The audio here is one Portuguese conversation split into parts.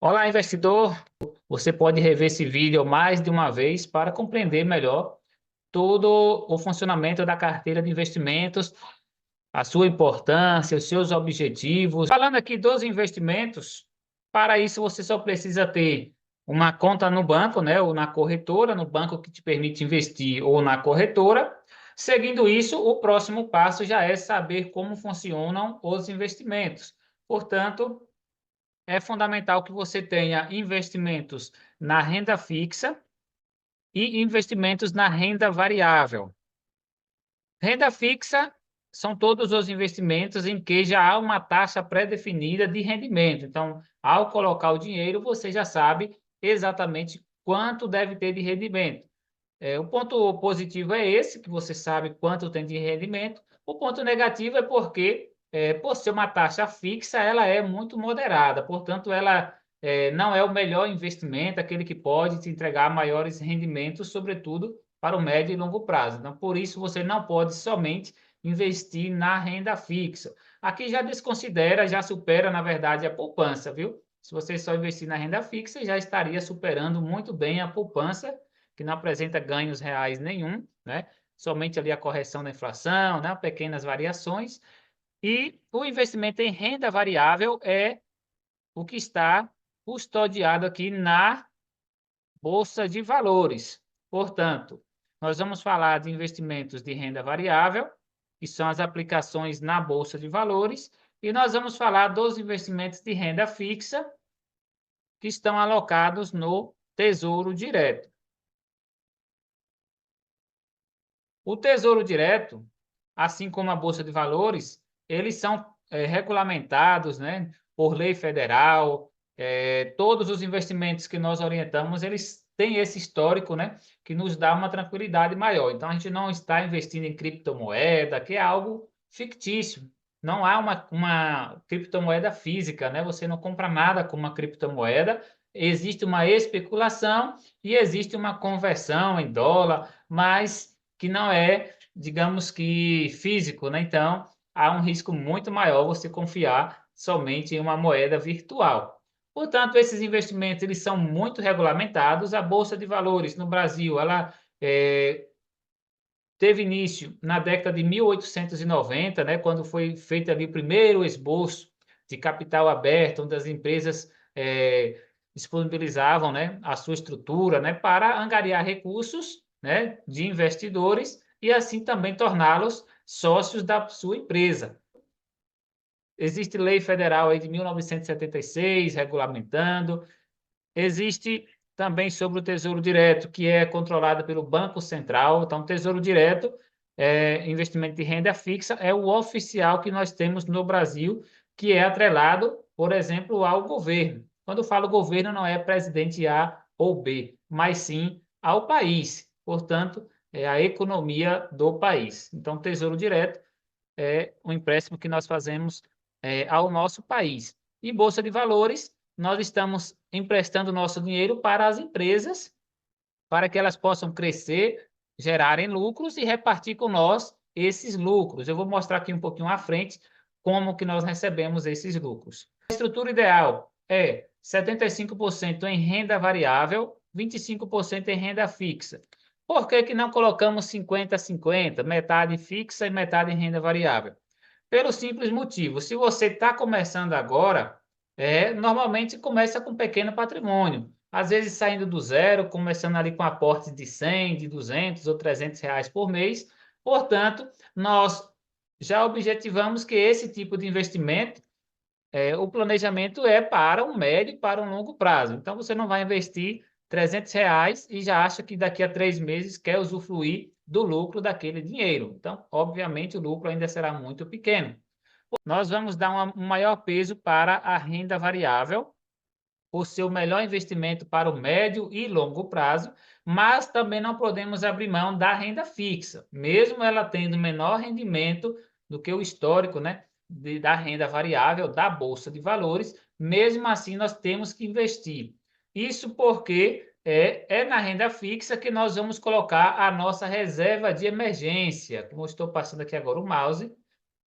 Olá, investidor! Você pode rever esse vídeo mais de uma vez para compreender melhor todo o funcionamento da carteira de investimentos, a sua importância, os seus objetivos. Falando aqui dos investimentos, para isso você só precisa ter uma conta no banco, né, ou na corretora, no banco que te permite investir ou na corretora. Seguindo isso, o próximo passo já é saber como funcionam os investimentos. Portanto, é fundamental que você tenha investimentos na renda fixa e investimentos na renda variável. Renda fixa são todos os investimentos em que já há uma taxa pré-definida de rendimento. Então, ao colocar o dinheiro, você já sabe exatamente quanto deve ter de rendimento. O ponto positivo é esse, que você sabe quanto tem de rendimento. O ponto negativo é porque, por ser uma taxa fixa, ela é muito moderada. Portanto, ela não é o melhor investimento, aquele que pode te entregar maiores rendimentos, sobretudo para o médio e longo prazo. Então, por isso, você não pode somente investir na renda fixa. Aqui já desconsidera, já supera, na verdade, a poupança, viu? Se você só investir na renda fixa, já estaria superando muito bem a poupança, que não apresenta ganhos reais nenhum, né? Somente ali a correção da inflação, né? Pequenas variações. E o investimento em renda variável é o que está custodiado aqui na Bolsa de Valores. Portanto, nós vamos falar de investimentos de renda variável, que são as aplicações na Bolsa de Valores, e nós vamos falar dos investimentos de renda fixa, que estão alocados no Tesouro Direto. O Tesouro Direto, assim como a Bolsa de Valores, eles são regulamentados, né, por lei federal. Todos os investimentos que nós orientamos, eles têm esse histórico, né, que nos dá uma tranquilidade maior. Então, a gente não está investindo em criptomoeda, que é algo fictício. Não há uma criptomoeda física, né? Você não compra nada com uma criptomoeda. Existe uma especulação e existe uma conversão em dólar, mas que não é, digamos que, físico, né? Então, há um risco muito maior você confiar somente em uma moeda virtual. Portanto, esses investimentos eles são muito regulamentados. A Bolsa de Valores no Brasil, ela teve início na década de 1890, né, quando foi feito ali o primeiro esboço de capital aberto, onde as empresas disponibilizavam, né, a sua estrutura, né, para angariar recursos, né, de investidores e assim também torná-los sócios da sua empresa. Existe lei federal aí de 1976 regulamentando. Existe também sobre o Tesouro Direto, que é controlado pelo Banco Central. Então, o Tesouro Direto, investimento de renda fixa, é o oficial que nós temos no Brasil, que é atrelado, por exemplo, ao governo. Quando eu falo governo, não é presidente A ou B, mas sim ao país. Portanto, é a economia do país. Então, o Tesouro Direto é um empréstimo que nós fazemos ao nosso país. E Bolsa de Valores, nós estamos emprestando nosso dinheiro para as empresas, para que elas possam crescer, gerarem lucros e repartir com nós esses lucros. Eu vou mostrar aqui um pouquinho à frente como que nós recebemos esses lucros. A estrutura ideal é 75% em renda variável, 25% em renda fixa. Por que que não colocamos 50-50, metade fixa e metade em renda variável? Pelo simples motivo, se você está começando agora, normalmente começa com pequeno patrimônio. Às vezes saindo do zero, começando ali com aportes de 100, de 200 ou 300 reais por mês. Portanto, nós já objetivamos que esse tipo de investimento, o planejamento é para um médio e para um longo prazo. Então, você não vai investir 300 reais e já acha que daqui a 3 meses quer usufruir do lucro daquele dinheiro. Então, obviamente, o lucro ainda será muito pequeno. Nós vamos dar um maior peso para a renda variável, por ser o melhor investimento para o médio e longo prazo, mas também não podemos abrir mão da renda fixa, mesmo ela tendo menor rendimento do que o histórico, né, da renda variável da Bolsa de Valores. Mesmo assim, nós temos que investir. Isso porque é na renda fixa que nós vamos colocar a nossa reserva de emergência, como eu estou passando aqui agora o mouse,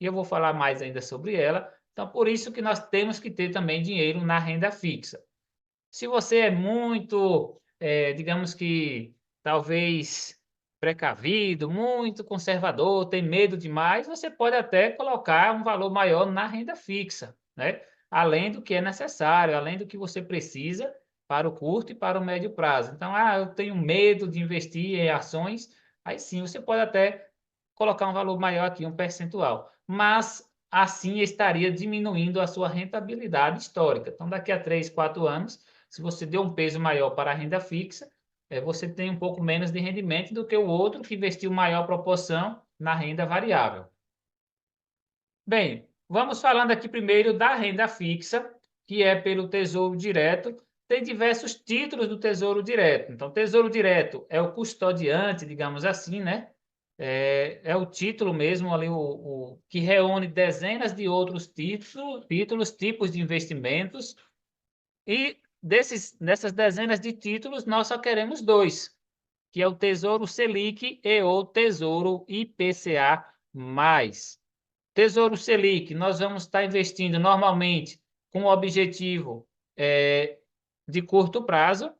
e eu vou falar mais ainda sobre ela. Então, por isso que nós temos que ter também dinheiro na renda fixa. Se você é muito, digamos que talvez precavido, muito conservador, tem medo demais, você pode até colocar um valor maior na renda fixa, né? Além do que é necessário, além do que você precisa para o curto e para o médio prazo. Então, eu tenho medo de investir em ações, aí sim você pode até colocar um valor maior aqui, um percentual. Mas assim estaria diminuindo a sua rentabilidade histórica. Então, daqui a 3, 4 anos, se você deu um peso maior para a renda fixa, você tem um pouco menos de rendimento do que o outro que investiu maior proporção na renda variável. Bem, vamos falando aqui primeiro da renda fixa, que é pelo Tesouro Direto. Tem diversos títulos do Tesouro Direto. Então, Tesouro Direto é o custodiante, digamos assim, né? É o título mesmo ali, o que reúne dezenas de outros títulos, tipos de investimentos. E dessas dezenas de títulos, nós só queremos dois, que é o Tesouro Selic e o Tesouro IPCA+. Tesouro Selic, nós vamos estar investindo normalmente com o objetivo de curto prazo,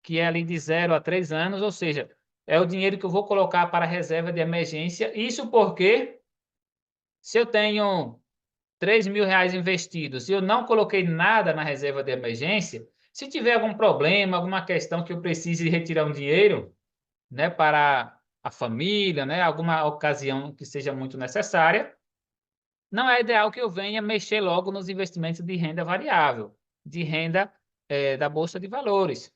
que é ali de 0 a 3 anos, ou seja, é o dinheiro que eu vou colocar para a reserva de emergência. Isso porque, se eu tenho R$ 3.000 investidos e eu não coloquei nada na reserva de emergência, se tiver algum problema, alguma questão que eu precise retirar um dinheiro, né, para a família, né, alguma ocasião que seja muito necessária, não é ideal que eu venha mexer logo nos investimentos de renda variável, de renda da Bolsa de Valores.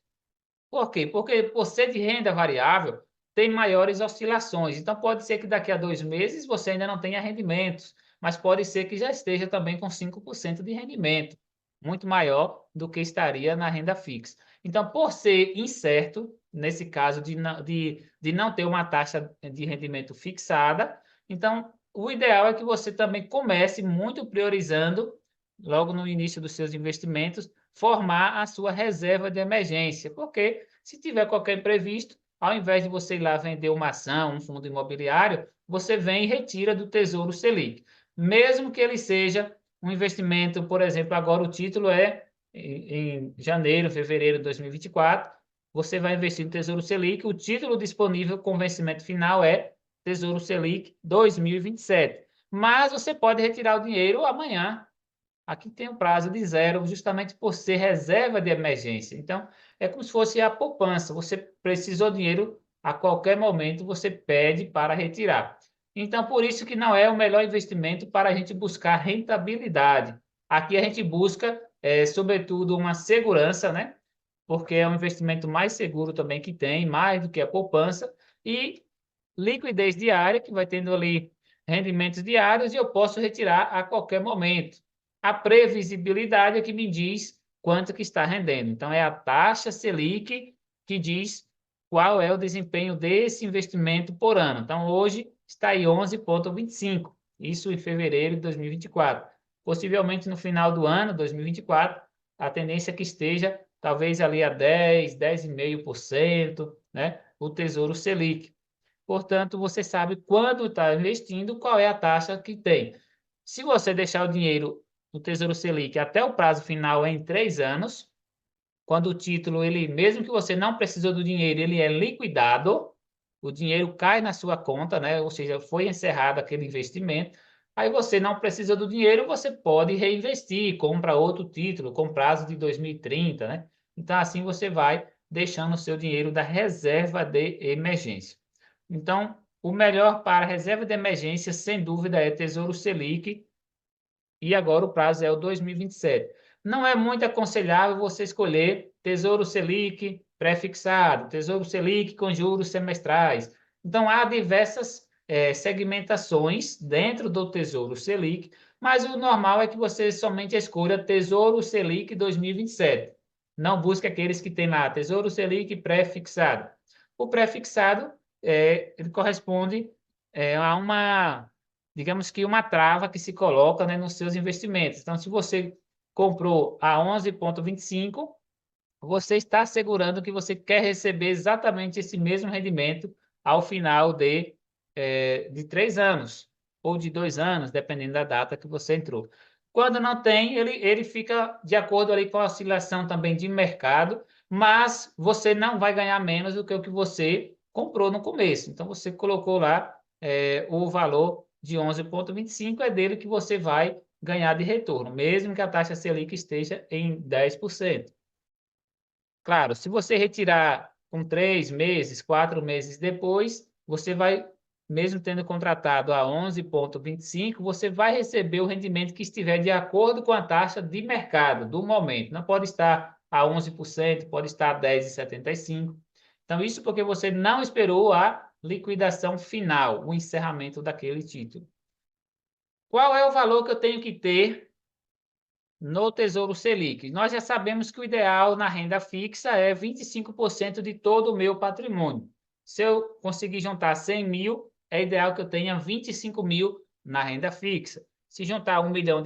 Por quê? Porque por ser de renda variável, tem maiores oscilações. Então, pode ser que daqui a 2 meses você ainda não tenha rendimentos, mas pode ser que já esteja também com 5% de rendimento, muito maior do que estaria na renda fixa. Então, por ser incerto, nesse caso de não ter uma taxa de rendimento fixada, então o ideal é que você também comece muito priorizando, logo no início dos seus investimentos, formar a sua reserva de emergência, porque se tiver qualquer imprevisto, ao invés de você ir lá vender uma ação, um fundo imobiliário, você vem e retira do Tesouro Selic. Mesmo que ele seja um investimento, por exemplo, agora o título é em janeiro, fevereiro de 2024, você vai investir no Tesouro Selic, o título disponível com vencimento final é Tesouro Selic 2027. Mas você pode retirar o dinheiro amanhã. Aqui tem um prazo de 0, justamente por ser reserva de emergência. Então, é como se fosse a poupança. Você precisou de dinheiro, a qualquer momento você pede para retirar. Então, por isso que não é o melhor investimento para a gente buscar rentabilidade. Aqui a gente busca, sobretudo, uma segurança, né? Porque é um investimento mais seguro também que tem, mais do que a poupança, e liquidez diária, que vai tendo ali rendimentos diários e eu posso retirar a qualquer momento. A previsibilidade é que me diz quanto que está rendendo. Então, é a taxa Selic que diz qual é o desempenho desse investimento por ano. Então, hoje está em 11,25, isso em fevereiro de 2024. Possivelmente no final do ano, 2024, a tendência é que esteja talvez ali a 10, 10,5%, né? O Tesouro Selic. Portanto, você sabe quando está investindo, qual é a taxa que tem. Se você deixar o dinheiro no Tesouro Selic até o prazo final em 3 anos, quando o título, ele, mesmo que você não precisou do dinheiro, ele é liquidado, o dinheiro cai na sua conta, né? Ou seja, foi encerrado aquele investimento. Aí você não precisa do dinheiro, você pode reinvestir, compra outro título com prazo de 2030, né? Então, assim você vai deixando o seu dinheiro da reserva de emergência. Então, o melhor para reserva de emergência, sem dúvida, é Tesouro Selic, e agora o prazo é o 2027. Não é muito aconselhável você escolher Tesouro Selic pré-fixado, Tesouro Selic com juros semestrais. Então, há diversas segmentações dentro do Tesouro Selic, mas o normal é que você somente escolha Tesouro Selic 2027. Não busque aqueles que tem lá, Tesouro Selic pré-fixado. O pré-fixado, ele corresponde a uma, digamos que uma trava que se coloca, né, nos seus investimentos. Então, se você comprou a 11,25, você está assegurando que você quer receber exatamente esse mesmo rendimento ao final de 3 anos ou de 2 anos, dependendo da data que você entrou. Quando não tem, ele fica de acordo ali com a oscilação também de mercado, mas você não vai ganhar menos do que o que você comprou no começo. Então, você colocou lá o valor de 11,25, é dele que você vai ganhar de retorno, mesmo que a taxa Selic esteja em 10%. Claro, se você retirar com 3 meses, 4 meses depois, você vai, mesmo tendo contratado a 11,25, você vai receber o rendimento que estiver de acordo com a taxa de mercado do momento. Não pode estar a 11%, pode estar a 10,75. Então, isso porque você não esperou a liquidação final, o encerramento daquele título. Qual é o valor que eu tenho que ter no Tesouro Selic? Nós já sabemos que o ideal na renda fixa é 25% de todo o meu patrimônio. Se eu conseguir juntar 100 mil, é ideal que eu tenha 25 mil na renda fixa. Se juntar R$ 1 milhão,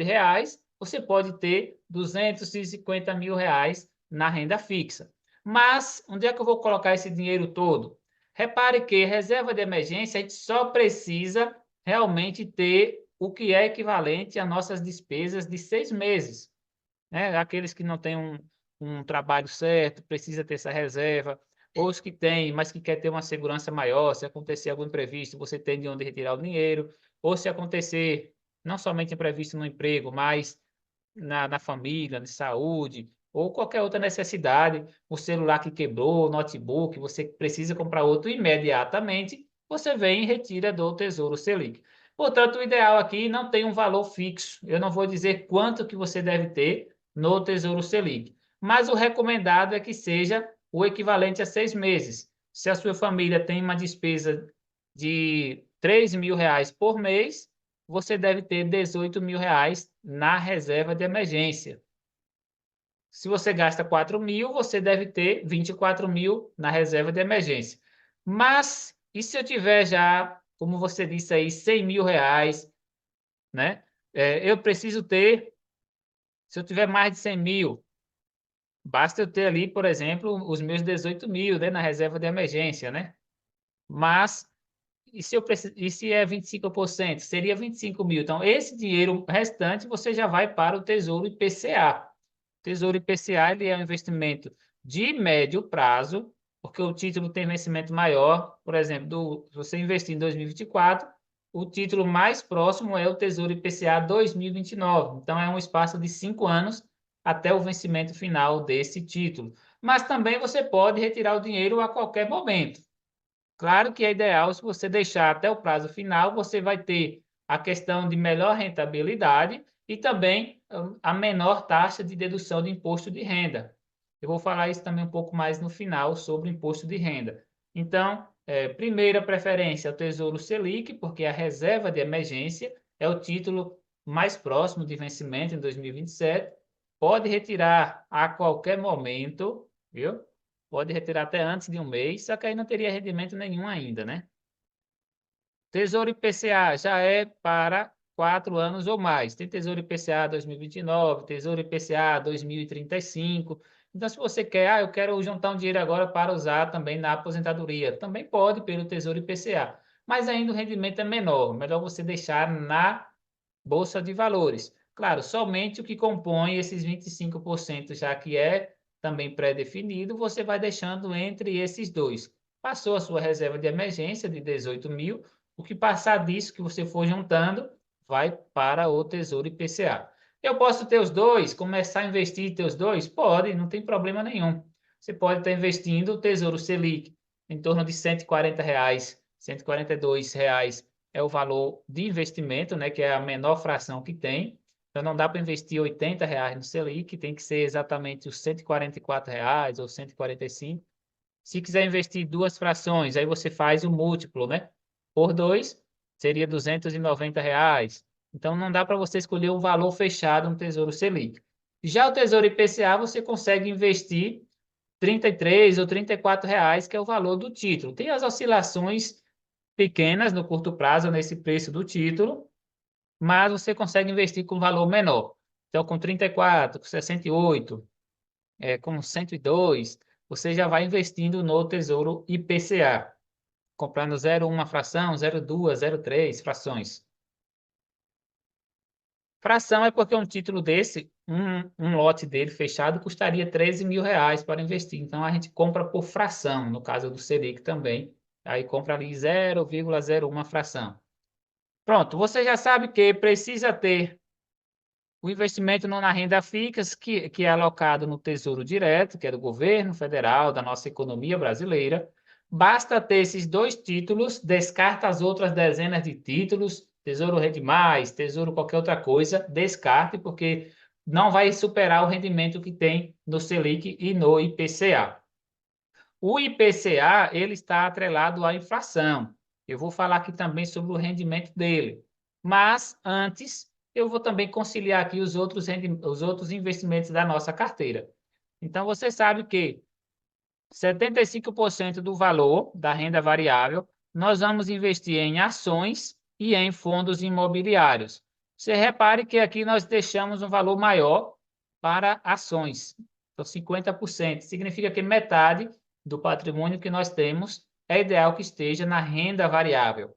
você pode ter 250 mil reais na renda fixa. Mas, onde é que eu vou colocar esse dinheiro todo? Repare que reserva de emergência, a gente só precisa realmente ter o que é equivalente às nossas despesas de 6 meses, né? Aqueles que não têm um trabalho certo, precisa ter essa reserva, ou os que têm, mas que quer ter uma segurança maior, se acontecer algum imprevisto, você tem de onde retirar o dinheiro, ou se acontecer não somente imprevisto no emprego, mas na família, de saúde, ou qualquer outra necessidade, o celular que quebrou, o notebook, você precisa comprar outro imediatamente, você vem e retira do Tesouro Selic. Portanto, o ideal aqui não tem um valor fixo. Eu não vou dizer quanto que você deve ter no Tesouro Selic, mas o recomendado é que seja o equivalente a 6 meses. Se a sua família tem uma despesa de R$ 3 mil por mês, você deve ter R$ 18 mil na reserva de emergência. Se você gasta 4 mil, você deve ter 24 mil na reserva de emergência. Mas, e se eu tiver já, como você disse aí, 100 mil reais, né? Eu preciso ter, se eu tiver mais de 100 mil, basta eu ter ali, por exemplo, os meus 18 mil, né, na reserva de emergência, né? Mas e se é 25%? Seria 25 mil. Então, esse dinheiro restante você já vai para o Tesouro IPCA. O Tesouro IPCA ele é um investimento de médio prazo, porque o título tem vencimento maior. Por exemplo, se você investir em 2024, o título mais próximo é o Tesouro IPCA 2029. Então, é um espaço de 5 anos até o vencimento final desse título. Mas também você pode retirar o dinheiro a qualquer momento. Claro que é ideal, se você deixar até o prazo final, você vai ter a questão de melhor rentabilidade e também a menor taxa de dedução de imposto de renda. Eu vou falar isso também um pouco mais no final sobre imposto de renda. Então, primeira preferência é o Tesouro Selic, porque a reserva de emergência é o título mais próximo de vencimento em 2027. Pode retirar a qualquer momento, viu? Pode retirar até antes de um mês, só que aí não teria rendimento nenhum ainda, né? Tesouro IPCA já é para 4 anos ou mais. Tem Tesouro IPCA 2029, Tesouro IPCA 2035. Então, se você quer, eu quero juntar um dinheiro agora para usar também na aposentadoria, também pode pelo Tesouro IPCA, mas ainda o rendimento é menor. Melhor você deixar na Bolsa de Valores. Claro, somente o que compõe esses 25%, já que é também pré-definido, você vai deixando entre esses dois. Passou a sua reserva de emergência de 18 mil, o que passar disso que você for juntando, vai para o Tesouro IPCA. Eu posso ter os dois, começar a investir e ter os dois? Pode, não tem problema nenhum. Você pode estar investindo o Tesouro Selic em torno de R$ 140, R$ 142 é o valor de investimento, né, que é a menor fração que tem. Então, não dá para investir R$ 80 no Selic, tem que ser exatamente os R$ 144 ou 145. Se quiser investir duas frações, aí você faz o múltiplo, né? Por 2, seria R$ 290. Então, não dá para você escolher um valor fechado no Tesouro Selic. Já o Tesouro IPCA, você consegue investir 33 ou 34 reais, que é o valor do título. Tem as oscilações pequenas no curto prazo nesse preço do título, mas você consegue investir com valor menor. Então, com 34, com 68, com 102, você já vai investindo no Tesouro IPCA, comprando 0,1 fração, 0,2, 0,3 frações. Fração é porque um título desse, um lote dele fechado, custaria R$ 13.000 para investir. Então, a gente compra por fração, no caso do Selic também. Aí compra ali 0,01 fração. Pronto, você já sabe que precisa ter o investimento não na renda fixa, que é alocado no Tesouro Direto, que é do governo federal, da nossa economia brasileira. Basta ter esses dois títulos, descarta as outras dezenas de títulos, Tesouro Rende Mais, Tesouro qualquer outra coisa, descarte, porque não vai superar o rendimento que tem no Selic e no IPCA. O IPCA, ele está atrelado à inflação. Eu vou falar aqui também sobre o rendimento dele. Mas, antes, eu vou também conciliar aqui os outros investimentos da nossa carteira. Então, você sabe que 75% do valor da renda variável nós vamos investir em ações e em fundos imobiliários. Você repare que aqui nós deixamos um valor maior para ações. Então, 50%. Significa que metade do patrimônio que nós temos é ideal que esteja na renda variável.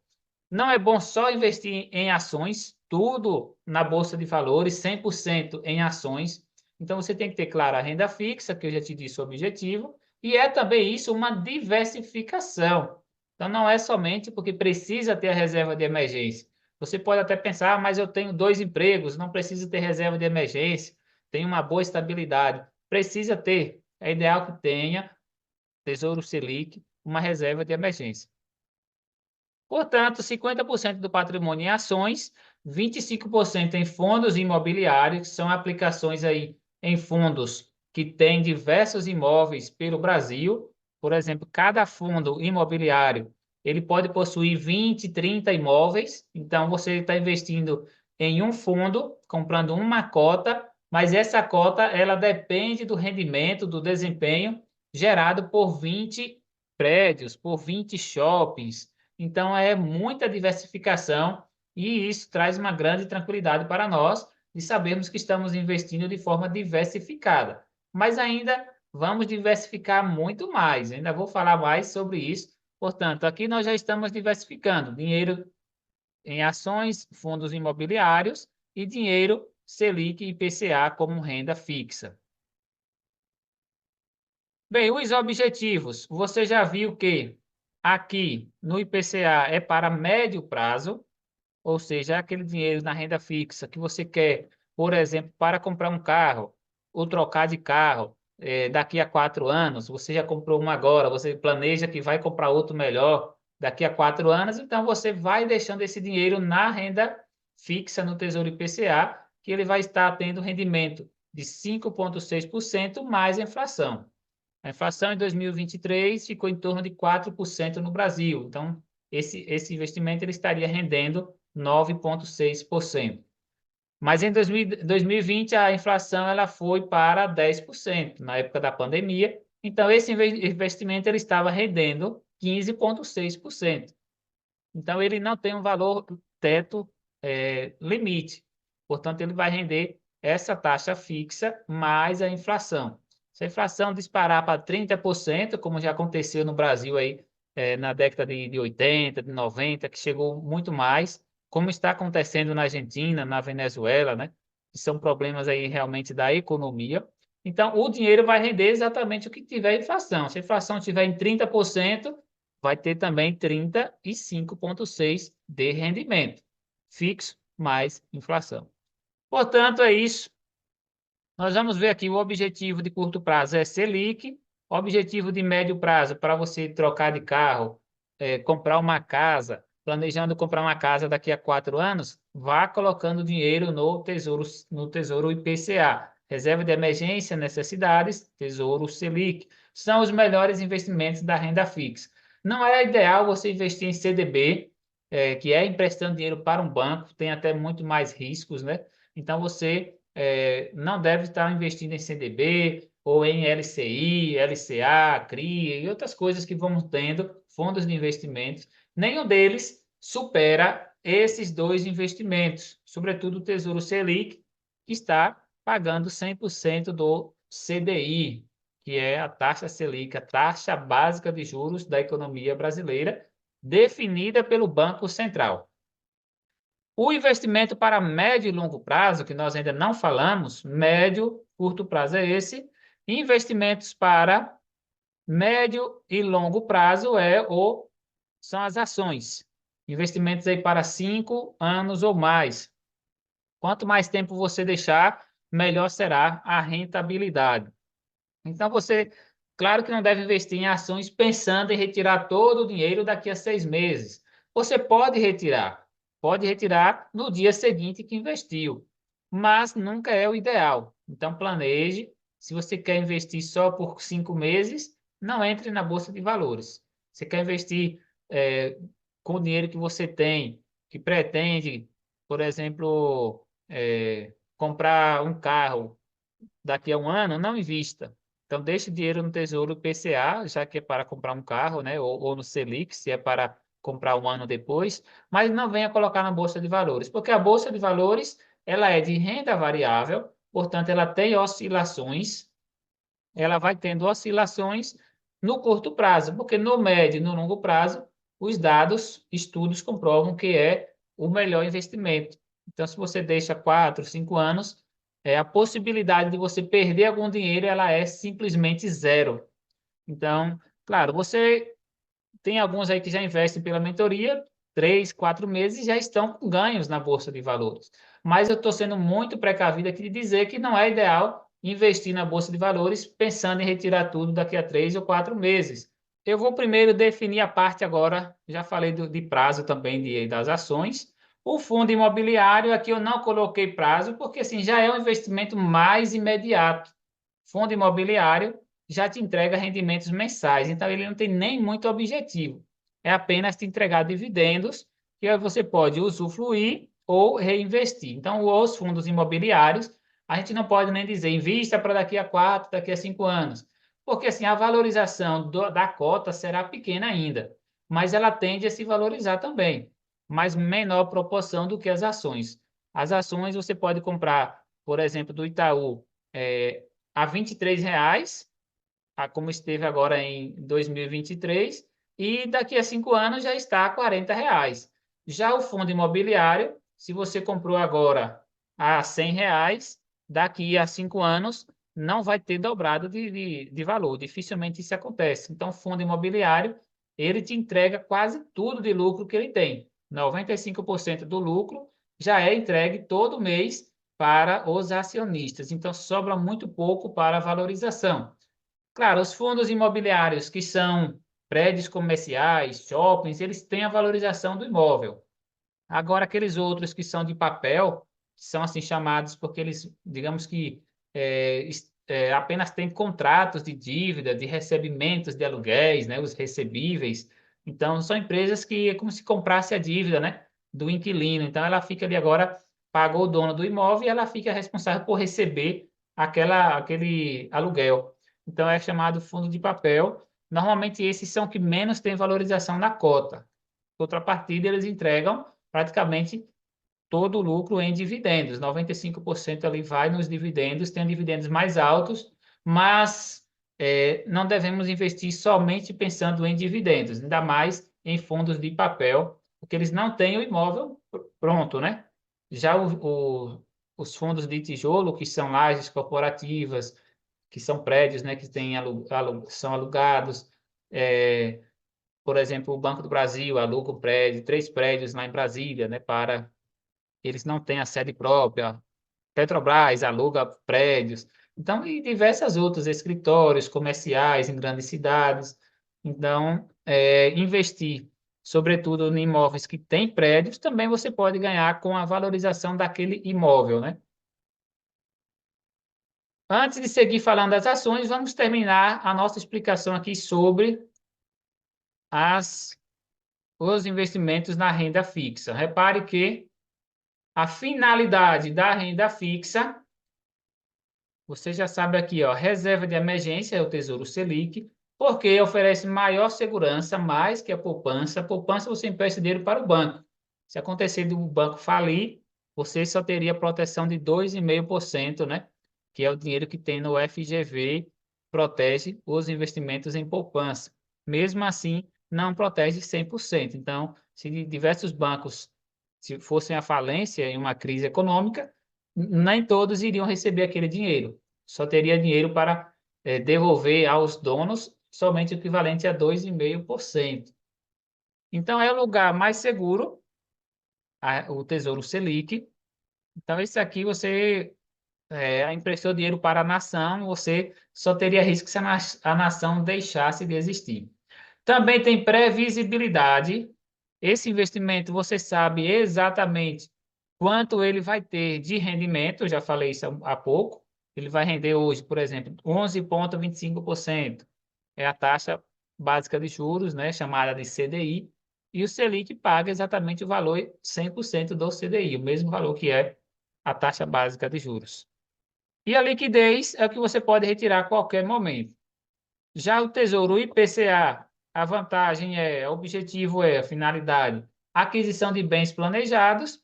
Não é bom só investir em ações, tudo na bolsa de valores, 100% em ações. Então, você tem que ter, claro, a renda fixa, que eu já te disse o objetivo, e é também isso uma diversificação. Então, não é somente porque precisa ter a reserva de emergência. Você pode até pensar, mas eu tenho 2 empregos, não preciso ter reserva de emergência, tenho uma boa estabilidade. Precisa ter. É ideal que tenha, Tesouro Selic, uma reserva de emergência. Portanto, 50% do patrimônio em ações, 25% em fundos imobiliários, que são aplicações aí em fundos que têm diversos imóveis pelo Brasil. Por exemplo, cada fundo imobiliário, ele pode possuir 20, 30 imóveis. Então, você está investindo em um fundo, comprando uma cota, mas essa cota, ela depende do rendimento, do desempenho gerado por 20 prédios, por 20 shoppings. Então, é muita diversificação e isso traz uma grande tranquilidade para nós de sabermos que estamos investindo de forma diversificada. Mas ainda vamos diversificar muito mais, ainda vou falar mais sobre isso. Portanto, aqui nós já estamos diversificando dinheiro em ações, fundos imobiliários e dinheiro Selic e IPCA como renda fixa. Bem, os objetivos. Você já viu que aqui no IPCA é para médio prazo, ou seja, é aquele dinheiro na renda fixa que você quer, por exemplo, para comprar um carro ou trocar de carro daqui a 4 anos. Você já comprou um agora, você planeja que vai comprar outro melhor daqui a 4 anos, então você vai deixando esse dinheiro na renda fixa no Tesouro IPCA, que ele vai estar tendo rendimento de 5,6% mais a inflação. A inflação em 2023 ficou em torno de 4% no Brasil. Então, esse investimento ele estaria rendendo 9,6%. Mas em 2020, a inflação ela foi para 10%, na época da pandemia. Então, esse investimento ele estava rendendo 15,6%. Então, ele não tem um valor teto limite. Portanto, ele vai render essa taxa fixa mais a inflação. Se a inflação disparar para 30%, como já aconteceu no Brasil aí, na década de 80, de 90, que chegou muito mais, como está acontecendo na Argentina, na Venezuela, né? Que são problemas aí realmente da economia. Então, o dinheiro vai render exatamente o que tiver inflação. Se a inflação estiver em 30%, vai ter também 35,6% de rendimento fixo mais inflação. Portanto, é isso. Nós vamos ver aqui o objetivo de curto prazo é Selic, objetivo de médio prazo para você trocar de carro, comprar uma casa, planejando comprar uma casa daqui a 4 anos, vá colocando dinheiro no Tesouro IPCA. Reserva de emergência, necessidades, Tesouro Selic. São os melhores investimentos da renda fixa. Não é ideal você investir em CDB, que é emprestando dinheiro para um banco, tem até muito mais riscos, né? Então, você não deve estar investindo em CDB ou em LCI, LCA, CRI e outras coisas que vamos tendo, fundos de investimentos. Nenhum deles supera esses dois investimentos, sobretudo o Tesouro Selic, que está pagando 100% do CDI, que é a taxa Selic, a taxa básica de juros da economia brasileira, definida pelo Banco Central. O investimento para médio e longo prazo, que nós ainda não falamos, médio, curto prazo é esse. Investimentos para médio e longo prazo são as ações. Investimentos aí para 5 anos ou mais. Quanto mais tempo você deixar, melhor será a rentabilidade. Então, claro que não deve investir em ações pensando em retirar todo o dinheiro daqui a 6 meses. Você pode retirar no dia seguinte que investiu, mas nunca é o ideal. Então, planeje. Se você quer investir só por 5 meses, não entre na Bolsa de Valores. Você quer investir com o dinheiro que você tem, que pretende, por exemplo, comprar um carro daqui a um ano, não invista. Então, deixe dinheiro no Tesouro IPCA, já que é para comprar um carro, né? Ou no Selic, se é para comprar um ano depois, mas não venha colocar na Bolsa de Valores, porque a Bolsa de Valores, ela é de renda variável, portanto, ela tem oscilações, ela vai tendo oscilações no curto prazo, porque no médio e no longo prazo, estudos comprovam que é o melhor investimento. Então, se você deixa 4, 5 anos, a possibilidade de você perder algum dinheiro, ela é simplesmente zero. Então, claro, você tem alguns aí que já investem pela mentoria, 3, 4 meses e já estão com ganhos na Bolsa de Valores. Mas eu estou sendo muito precavido aqui de dizer que não é ideal investir na Bolsa de Valores pensando em retirar tudo daqui a 3 ou 4 meses. Eu vou primeiro definir a parte agora, já falei de prazo também das ações. O fundo imobiliário, aqui eu não coloquei prazo, porque assim, já é um investimento mais imediato. Fundo imobiliário já te entrega rendimentos mensais, então ele não tem nem muito objetivo. É apenas te entregar dividendos que aí você pode usufruir ou reinvestir. Então, os fundos imobiliários, a gente não pode nem dizer invista para daqui a 4, daqui a 5 anos, porque assim a valorização da cota será pequena ainda, mas ela tende a se valorizar também, mas menor proporção do que as ações. As ações você pode comprar, por exemplo, do Itaú, a R$ 23, como esteve agora em 2023, e daqui a 5 anos já está a R$ 40. Já o fundo imobiliário, se você comprou agora a R$ 100, daqui a 5 anos não vai ter dobrado de valor, dificilmente isso acontece. Então, o fundo imobiliário, ele te entrega quase tudo de lucro que ele tem. 95% do lucro já é entregue todo mês para os acionistas. Então, sobra muito pouco para a valorização. Claro, os fundos imobiliários, que são prédios comerciais, shoppings, eles têm a valorização do imóvel. Agora, aqueles outros que são de papel, que são assim chamados porque eles, digamos que, apenas têm contratos de dívida, de recebimentos de aluguéis, né, os recebíveis. Então, são empresas que é como se comprasse a dívida, né, do inquilino. Então, ela fica ali agora, pagou o dono do imóvel e ela fica responsável por receber aquele aluguel. Então, é chamado fundo de papel. Normalmente, esses são que menos têm valorização na cota. Contrapartida, eles entregam praticamente todo o lucro em dividendos. 95% ali vai nos dividendos, tem dividendos mais altos, mas não devemos investir somente pensando em dividendos, ainda mais em fundos de papel, porque eles não têm o imóvel pronto, né? Já os fundos de tijolo, que são lajes corporativas, que são prédios, né, que são alugados, por exemplo, o Banco do Brasil aluga um prédio, 3 prédios lá em Brasília, né, eles não têm a sede própria. Petrobras aluga prédios. Então, e diversas outras, escritórios comerciais em grandes cidades. Então, investir, sobretudo em imóveis que têm prédios, também você pode ganhar com a valorização daquele imóvel, né? Antes de seguir falando das ações, vamos terminar a nossa explicação aqui sobre as, os investimentos na renda fixa. Repare que a finalidade da renda fixa, você já sabe aqui, ó, reserva de emergência é o Tesouro Selic, porque oferece maior segurança, mais que a poupança. A poupança você empresta dinheiro para o banco. Se acontecer do banco falir, você só teria proteção de 2,5%, né? Que é o dinheiro que tem no FGV, protege os investimentos em poupança. Mesmo assim, não protege 100%. Então, se diversos bancos se fosse a falência em uma crise econômica, nem todos iriam receber aquele dinheiro. Só teria dinheiro para devolver aos donos somente o equivalente a 2,5%. Então, é o lugar mais seguro, o Tesouro Selic. Então, esse aqui você emprestou dinheiro para a nação, você só teria risco se a nação deixasse de existir. Também tem previsibilidade. Esse investimento você sabe exatamente quanto ele vai ter de rendimento, eu já falei isso há pouco. Ele vai render hoje, por exemplo, 11,25%. É a taxa básica de juros, né, chamada de CDI, e o Selic paga exatamente o valor 100% do CDI, o mesmo valor que é a taxa básica de juros. E a liquidez é o que você pode retirar a qualquer momento. Já o Tesouro IPCA, a vantagem o objetivo a finalidade, aquisição de bens planejados,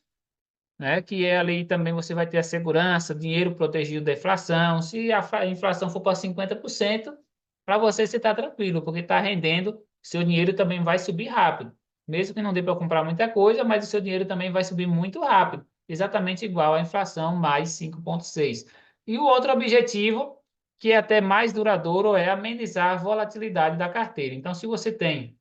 né, que ali também você vai ter a segurança, dinheiro protegido da inflação. Se a inflação for para 50%, para você está tranquilo, porque está rendendo, seu dinheiro também vai subir rápido. Mesmo que não dê para comprar muita coisa, mas o seu dinheiro também vai subir muito rápido, exatamente igual à inflação mais 5,6%. E o outro objetivo, que é até mais duradouro, é amenizar a volatilidade da carteira. Então, se você tem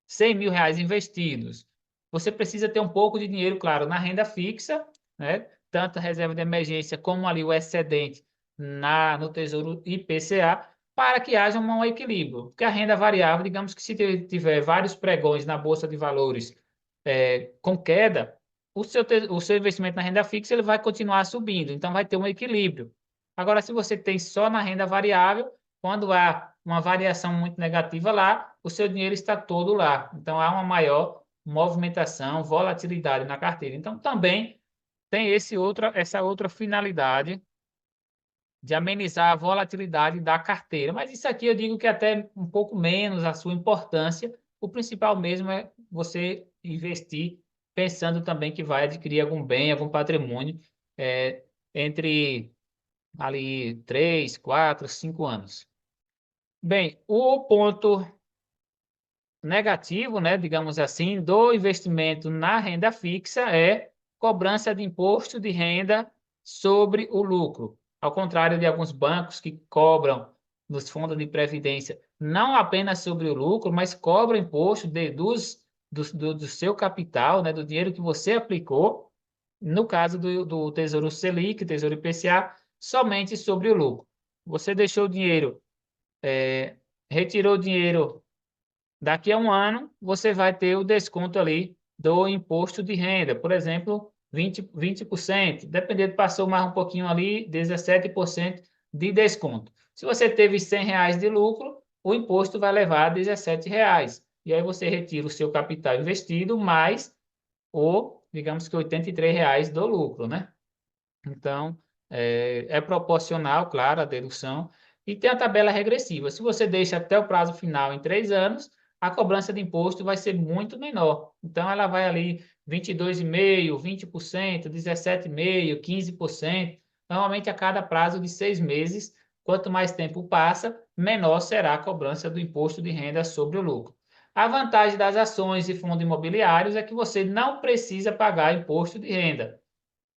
100 mil reais investidos, você precisa ter um pouco de dinheiro, claro, na renda fixa, né? Tanto a reserva de emergência como ali o excedente no Tesouro IPCA, para que haja um equilíbrio. Porque a renda variável, digamos que se tiver vários pregões na Bolsa de Valores com queda, o seu investimento na renda fixa ele vai continuar subindo, então vai ter um equilíbrio. Agora, se você tem só na renda variável, quando há uma variação muito negativa lá, o seu dinheiro está todo lá. Então, há uma maior movimentação, volatilidade na carteira. Então, também tem essa outra finalidade de amenizar a volatilidade da carteira. Mas isso aqui eu digo que até um pouco menos a sua importância. O principal mesmo é você investir pensando também que vai adquirir algum bem, algum patrimônio entre ali 3, 4, 5 anos. Bem, o ponto negativo, né, digamos assim, do investimento na renda fixa é cobrança de imposto de renda sobre o lucro. Ao contrário de alguns bancos que cobram nos fundos de previdência não apenas sobre o lucro, mas cobram imposto do seu capital, né, do dinheiro que você aplicou, no caso do Tesouro Selic, Tesouro IPCA, somente sobre o lucro. Você deixou o dinheiro, retirou o dinheiro. Daqui a um ano, você vai ter o desconto ali do imposto de renda, por exemplo, 20%. Dependendo, passou mais um pouquinho ali, 17% de desconto. Se você teve R$ 100 de lucro, o imposto vai levar a R$ 17. E aí você retira o seu capital investido mais digamos que R$ 83 do lucro, né? Então, é proporcional, claro, a dedução. E tem a tabela regressiva. Se você deixa até o prazo final em 3 anos, a cobrança de imposto vai ser muito menor. Então, ela vai ali 22,5%, 20%, 17,5%, 15%. Normalmente, a cada prazo de 6 meses, quanto mais tempo passa, menor será a cobrança do imposto de renda sobre o lucro. A vantagem das ações e fundos imobiliários é que você não precisa pagar imposto de renda.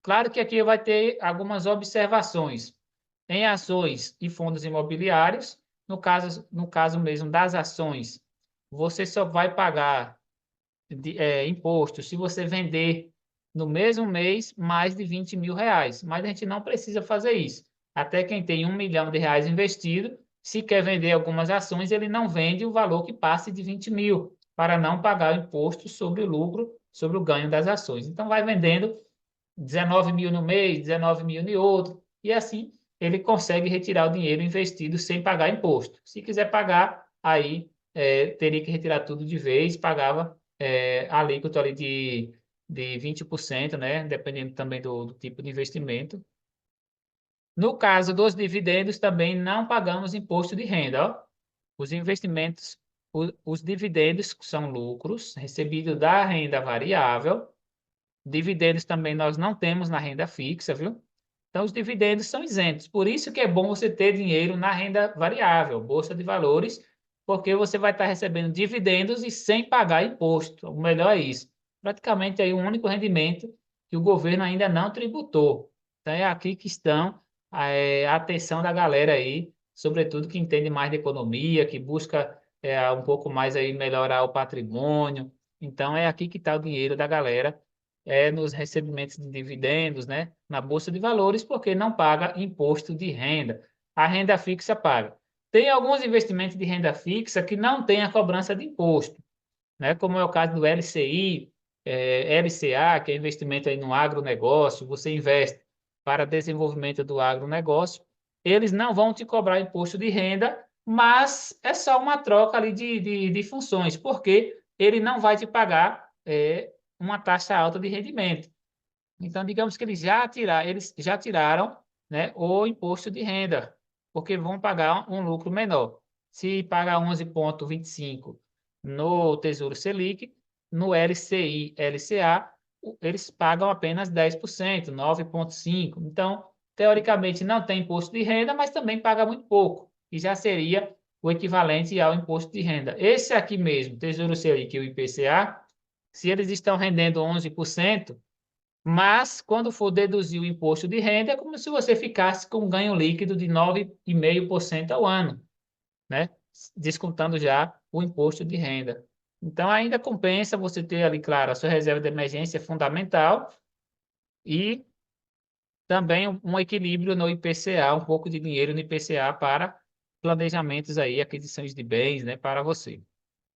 Claro que aqui vai ter algumas observações. Em ações e fundos imobiliários, no caso mesmo das ações, você só vai pagar imposto se você vender no mesmo mês mais de R$ 20 mil. Mas a gente não precisa fazer isso. Até quem tem R$ 1 milhão investido, se quer vender algumas ações, ele não vende o valor que passe de 20 mil, para não pagar o imposto sobre o lucro, sobre o ganho das ações. Então, vai vendendo 19 mil no mês, 19 mil no outro, e assim ele consegue retirar o dinheiro investido sem pagar imposto. Se quiser pagar, aí teria que retirar tudo de vez, pagava a alíquota ali de 20%, né? Dependendo também do tipo de investimento. No caso dos dividendos, também não pagamos imposto de renda. Ó. Os investimentos, os dividendos são lucros recebidos da renda variável. Dividendos também nós não temos na renda fixa, viu? Então, os dividendos são isentos. Por isso que é bom você ter dinheiro na renda variável, Bolsa de Valores, porque você vai estar recebendo dividendos e sem pagar imposto. O melhor é isso. praticamente aí o único rendimento que o governo ainda não tributou. Então é aqui que estão a atenção da galera aí, sobretudo que entende mais de economia, que busca um pouco mais aí melhorar o patrimônio. Então é aqui que está o dinheiro da galera, nos recebimentos de dividendos, né, na Bolsa de Valores, porque não paga imposto de renda. A renda fixa paga. Tem alguns investimentos de renda fixa que não tem a cobrança de imposto, né? Como é o caso do LCI, LCA, que é investimento aí no agronegócio, você investe para desenvolvimento do agronegócio, eles não vão te cobrar imposto de renda, mas é só uma troca ali de funções, porque ele não vai te pagar uma taxa alta de rendimento. Então, digamos que eles já tiraram, né, o imposto de renda, porque vão pagar um lucro menor. Se pagar 11,25 no Tesouro Selic, no LCI, LCA, eles pagam apenas 10%, 9,5%. Então, teoricamente, não tem imposto de renda, mas também paga muito pouco, e já seria o equivalente ao imposto de renda. Esse aqui mesmo, Tesouro Selic e o IPCA, se eles estão rendendo 11%, mas, quando for deduzir o imposto de renda, é como se você ficasse com um ganho líquido de 9,5% ao ano, né? Descontando já o imposto de renda. Então, ainda compensa você ter ali, claro, a sua reserva de emergência é fundamental e também um equilíbrio no IPCA, um pouco de dinheiro no IPCA para planejamentos aí, aquisições de bens, né, para você.